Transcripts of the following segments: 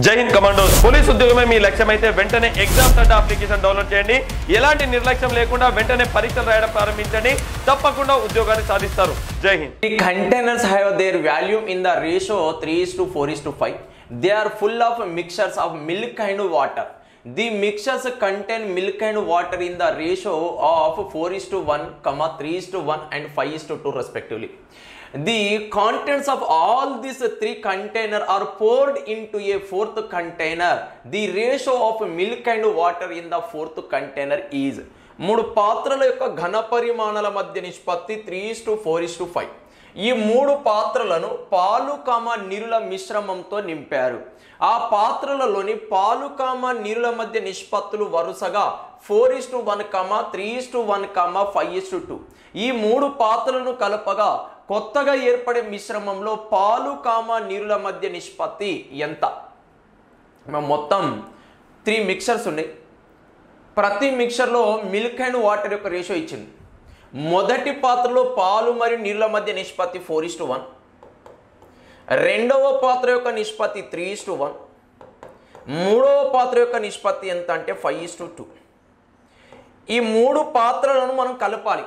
జై Hind commandos police ఉద్యోగమే మీ లక్ష్యమైతే వెంటనే ఎగ్జామ్స్ అడ్డా అప్లికేషన్ డౌన్లోడ్ చేయండి. ఎలాంటి నిర్లక్ష్యం లేకుండా వెంటనే పరీక్షలు రాయడం ప్రారంభించండి. తప్పకుండా ఉద్యోగాన్ని సాధిస్తారు. జై Hind. The containers have their volume in the ratio 3:4:5. They are full of mixtures of milk and water. The mixtures contain milk and water in the ratio of 4:1, 3:1 and 5:2 respectively. The contents of all these three containers are poured into a fourth container. The ratio of milk and water in the fourth container is మూడు పాత్రల యొక్క ఘన పరిమాణాల మధ్య నిష్పత్తి 3:4:5. ఈ మూడు పాత్రలను పాలు నీరుల మిశ్రమంతో నింపారు. ఆ పాత్రలలోని పాలు నీరుల మధ్య నిష్పత్తులు వరుసగా 4:1, 3:1, 5:2. ఈ మూడు పాత్రలను కలపగా కొత్తగా ఏర్పడే మిశ్రమంలో పాలు నీరుల మధ్య నిష్పత్తి ఎంత? మొత్తం 3 మిక్చర్స్ ఉన్నాయి. ప్రతి మిక్చర్లో మిల్క్ అండ్ వాటర్ యొక్క రేషియో ఇచ్చింది. మొదటి పాత్రలో పాలు మరియు నీళ్ళ మధ్య నిష్పత్తి 4:1. రెండవ పాత్ర యొక్క నిష్పత్తి 3:1. మూడవ పాత్ర యొక్క నిష్పత్తి ఎంత అంటే 5:2. ఈ మూడు పాత్రలను మనం కలపాలి.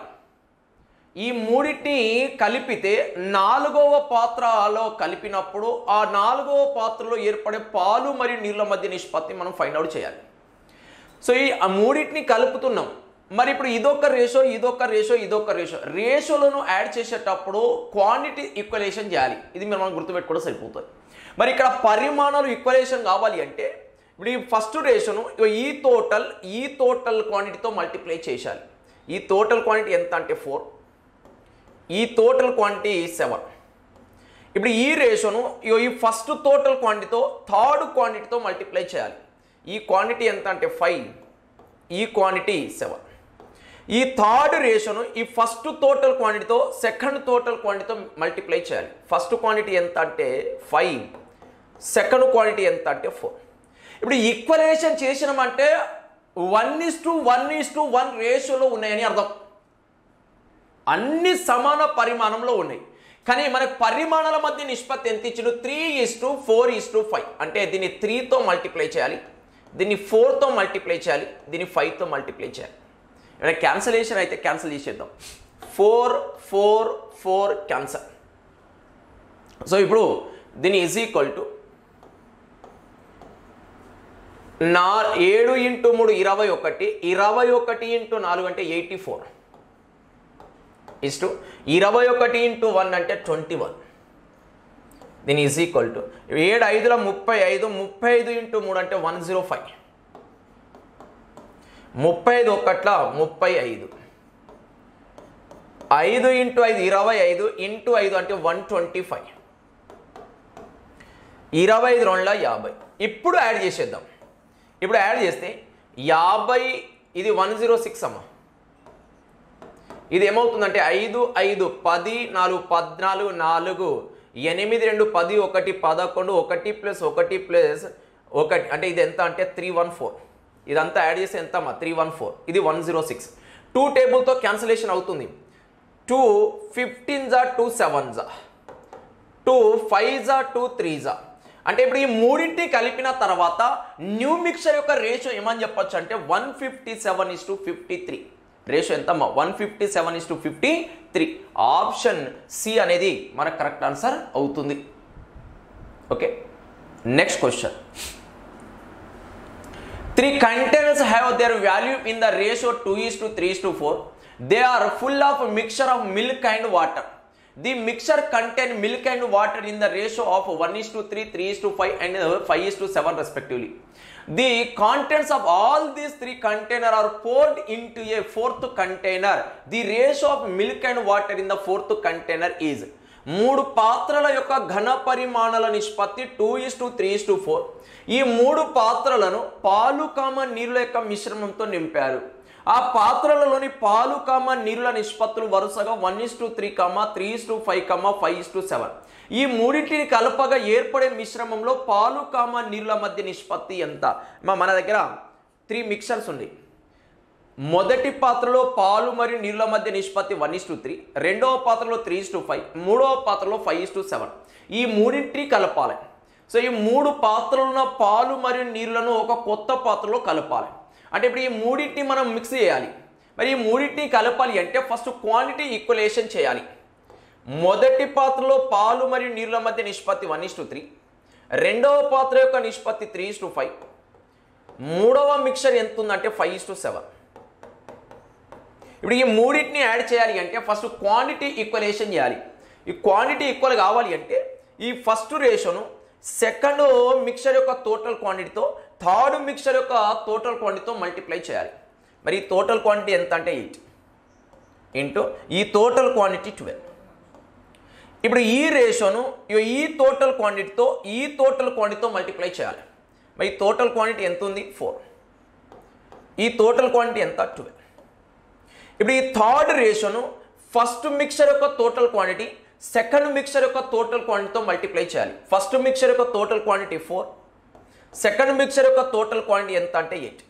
ఈ మూడింటిని కలిపితే నాలుగవ పాత్రలో కలిపినప్పుడు ఆ నాలుగవ పాత్రలో ఏర్పడే పాలు మరియు నీళ్ళ మధ్య నిష్పత్తి మనం ఫైండ్ అవుట్ చేయాలి. సో ఈ మూడింటిని కలుపుతున్నాం. మరి ఇప్పుడు ఇదొక రేషియో, ఇదొక రేషియో, ఇదొక రేషియో. రేషియోలను యాడ్ చేసేటప్పుడు క్వాంటిటీ ఈక్వలేషన్ చేయాలి. ఇది మనం గుర్తుపెట్టుకోవడం సరిపోతుంది. మరి ఇక్కడ పరిమాణాలు ఈక్వలేషన్ కావాలి అంటే ఇప్పుడు ఈ ఫస్ట్ రేషియోను ఈ టోటల్ క్వాంటిటీతో మల్టిప్లై చేయాలి. ఈ టోటల్ క్వాంటిటీ ఎంత అంటే 4, ఈ టోటల్ క్వాంటిటీ 7. ఇప్పుడు ఈ రేషియోను ఈ ఫస్ట్ టోటల్ క్వాంటిటీతో థర్డ్ క్వాంటిటీతో మల్టిప్లై చేయాలి. ఈ క్వాంటిటీ ఎంత అంటే 5, ఈ క్వాంటిటీ 7. ఈ థర్డ్ రేషియోను ఈ ఫస్ట్ టోటల్ క్వాంటిటీతో సెకండ్ టోటల్ క్వాంటిటీతో మల్టిప్లై చేయాలి. ఫస్ట్ క్వాంటిటీ ఎంత అంటే 5, సెకండ్ క్వాంటిటీ ఎంత అంటే 4. ఇప్పుడు ఈక్వలేషన్ చేసినామంటే 1:1:1 రేషియోలో ఉన్నాయని అర్థం. అన్ని సమాన పరిమాణంలో ఉన్నాయి. కానీ మనకు పరిమాణాల మధ్య నిష్పత్తి ఎంత ఇచ్చిండు? 3:4:5. అంటే దీన్ని 3తో మల్టిప్లై చేయాలి, దీన్ని 4తో మల్టిప్లై చేయాలి, దీన్ని 5తో మల్టిప్లై చేయాలి. ఏమైనా క్యాన్సలేషన్ అయితే క్యాన్సిల్ చేసేద్దాం. 4, 4, 4 క్యాన్సల్. సో ఇప్పుడు దీన్ని ఈజ్ ఈక్వల్ టు 7 × 3 21, 21 × 4 అంటే 84, ఇస్టు 21 × 1 అంటే 21. దీని ఈజ్ ఈక్వల్ టు 7 5 35, 35 × 3 అంటే 105, 35 1 35, 5 × 5 25, × 5 అంటే 125, 25 2 50. ఇప్పుడు యాడ్ చేసేద్దాం. ఇప్పుడు యాడ్ చేస్తే 50, ఇది 106 అమ్మ. ఇది ఏమవుతుందంటే 5 5 10 4 14 4 8 2 10 1 11 1 + 1 + 1 అంటే ఇది ఎంత అంటే 314. ఇదంతా యాడ్ చేస్తే ఎంత అమ్మా? 314. ఇది 106. 2 టేబుల్తో క్యాన్సిలేషన్ అవుతుంది. 2 15 2 7 2 5 2 3 అంటే ఇప్పుడు ఈ మూడింటిని కలిపిన తర్వాత న్యూ మిక్చర్ యొక్క రేషియో ఏమని చెప్పొచ్చు అంటే 157:53. రేషియో ఎంతమ్మా? 157:53. ఆప్షన్ సి అనేది మన కరెక్ట్ ఆన్సర్ అవుతుంది. Okay, next question. 3 containers have their value in the ratio 2:3:4. They are full of mixture of milk and water. The mixture contain milk and water in the ratio of 1:3, 3:5 and 5:7 respectively. The contents of all these 3 containers are poured into a fourth container. The ratio of milk and water in the fourth container is మూడు పాత్రల యొక్క ఘన పరిమాణాల నిష్పత్తి 2:3:4. ఈ మూడు పాత్రలను పాలు నీరుల యొక్క మిశ్రమంతో నింపారు. ఆ పాత్రలలోని పాలు నీరుల నిష్పత్తులు వరుసగా 1:3, 3:5, 5:7. ఈ మూడింటిని కలపగా ఏర్పడే మిశ్రమంలో పాలు నీరుల మధ్య నిష్పత్తి ఎంత? మన దగ్గర 3 మిక్చర్స్ ఉన్నాయి. మొదటి పాత్రలో పాలు మరియు నీళ్ళ మధ్య నిష్పత్తి 1:3, రెండవ పాత్రలో 3:5, మూడవ పాత్రలో 5:7. ఈ మూడింటిని కలపాలి. సో ఈ 3 పాత్రలు ఉన్న పాలు మరియు నీళ్ళను ఒక కొత్త పాత్రలో కలపాలి. అంటే ఇప్పుడు ఈ మూడింటిని మనం మిక్స్ చేయాలి. మరి ఈ మూడింటిని కలపాలి అంటే ఫస్ట్ క్వాంటిటీ ఈక్వలేషన్ చేయాలి. మొదటి పాత్రలో పాలు మరియు నీళ్ళ మధ్య నిష్పత్తి 1:3, రెండవ పాత్ర యొక్క నిష్పత్తి 3:5, మూడవ మిక్చర్ ఎంత ఉందంటే 5:7. ఇప్పుడు ఈ మూడింటిని యాడ్ చేయాలి అంటే ఫస్ట్ క్వాంటిటీ ఈక్వలేషన్ చేయాలి. ఈ క్వాంటిటీ ఈక్వల్ కావాలి అంటే ఈ ఫస్ట్ రేషియోను సెకండ్ మిక్చర్ యొక్క టోటల్ క్వాంటిటీతో థర్డ్ మిక్చర్ యొక్క టోటల్ క్వాంటిటీతో మల్టిప్లై చేయాలి. మరి ఈ టోటల్ క్వాంటిటీ ఎంత అంటే 8 ఇంటూ ఈ టోటల్ క్వాంటిటీ 12. ఇప్పుడు ఈ రేషియోను ఈ టోటల్ క్వాంటిటీతో మల్టిప్లై చేయాలి. మరి ఈ టోటల్ క్వాంటిటీ ఎంత ఉంది 4, ఈ టోటల్ క్వాంటిటీ ఎంత 12. ఇప్పుడు ఈ థర్డ్ రేషియోను ఫస్ట్ మిక్చర్ యొక్క టోటల్ క్వాంటిటీ సెకండ్ మిక్చర్ యొక్క టోటల్ క్వాంటిటీతో మల్టిప్లై చేయాలి. ఫస్ట్ మిక్చర్ యొక్క టోటల్ క్వాంటిటీ 4, సెకండ్ మిక్చర్ యొక్క టోటల్ క్వాంటిటీ ఎంత అంటే 8.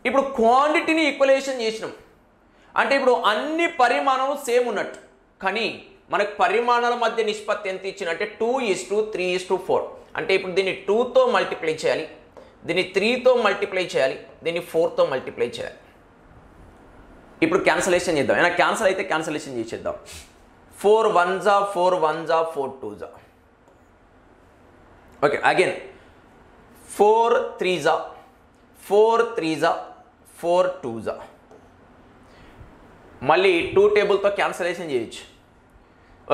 ఇప్పుడు క్వాంటిటీని ఈక్వలేషన్ చేసినాం అంటే ఇప్పుడు అన్ని పరిమాణాలు సేమ్ ఉన్నట్టు, కానీ మనకు పరిమాణాల మధ్య నిష్పత్తి ఎంత ఇచ్చినట్టే 2:3:4. అంటే ఇప్పుడు దీన్ని 2తో మల్టిప్లై చేయాలి, దీన్ని 3తో మల్టిప్లై చేయాలి, దీన్ని 4తో మల్టిప్లై చేయాలి. ఇప్పుడు క్యాన్సలేషన్ చేద్దాం. ఏమైనా క్యాన్సల్ అయితే క్యాన్సలేషన్ చేసేద్దాం. 4 1s 4 1s 4 2s. Okay, again 4 3s 4 3s 4 2s. మళ్ళీ 2 టేబుల్తో క్యాన్సలేషన్ చేయొచ్చు.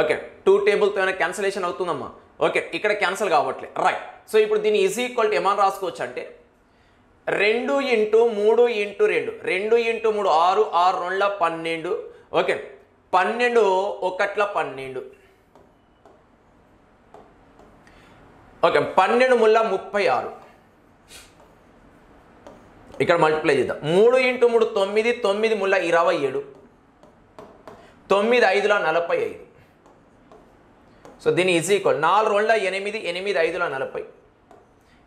ఓకే, 2 టేబుల్తో ఏమైనా క్యాన్సలేషన్ అవుతుందమ్మా. ఓకే, ఇక్కడ క్యాన్సల్ కావట్లే, రైట్. సో ఇప్పుడు దీన్ని ఈజ్ ఈక్వల్ టు ఏమని రాసుకోవచ్చు అంటే 2 × 3 × 2, 2 × 3 6, 6 2 12. ఓకే, 12 1 12. ఓకే, 12 3 36. ఇక్కడ మల్టిప్లై చేద్దాం. 3 × 3 9, 9 3 27, 9 5 45. సో దీని ఈజ్ ఈక్వల్ 4 2 8, 8 5 40,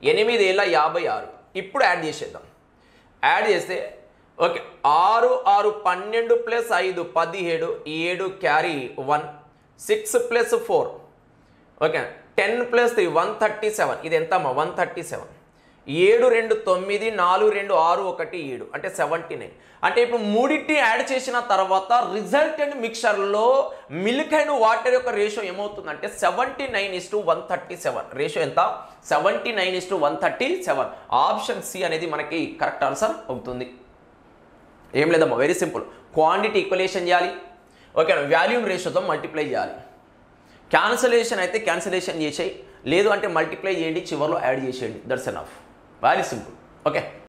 8 7 56. ఇప్పుడు యాడ్ చేసేద్దాం. యాడ్ చేస్తే ఓకే 6 6 12 + 5 17, 7 క్యారీ 1, 6 + 4 ఓకే 10 + 3 137. ఇది ఎంత అమ్మా 137. 7 2 9, 4 2 6 1 7 అంటే 79. అంటే ఇప్పుడు మూడింటిని యాడ్ చేసిన తర్వాత రిజల్టెంట్ మిక్చర్లో మిల్క్ అండ్ వాటర్ యొక్క రేషియో ఏమవుతుందంటే 79:137. రేషియో ఎంత 79:137. ఆప్షన్ సి అనేది మనకి కరెక్ట్ ఆన్సర్ అవుతుంది. ఏం లేదమ్మా, వెరీ సింపుల్. క్వాంటిటీ ఈక్వలేషన్ చేయాలి, ఓకే, వాల్యూమ్ రేషియోతో మల్టిప్లై చేయాలి. క్యాన్సలేషన్ అయితే క్యాన్సలేషన్ చేసేయి, లేదు అంటే మల్టిప్లై చేయండి, చివరిలో యాడ్ చేసేయండి. That's enough. Very simple. Okay.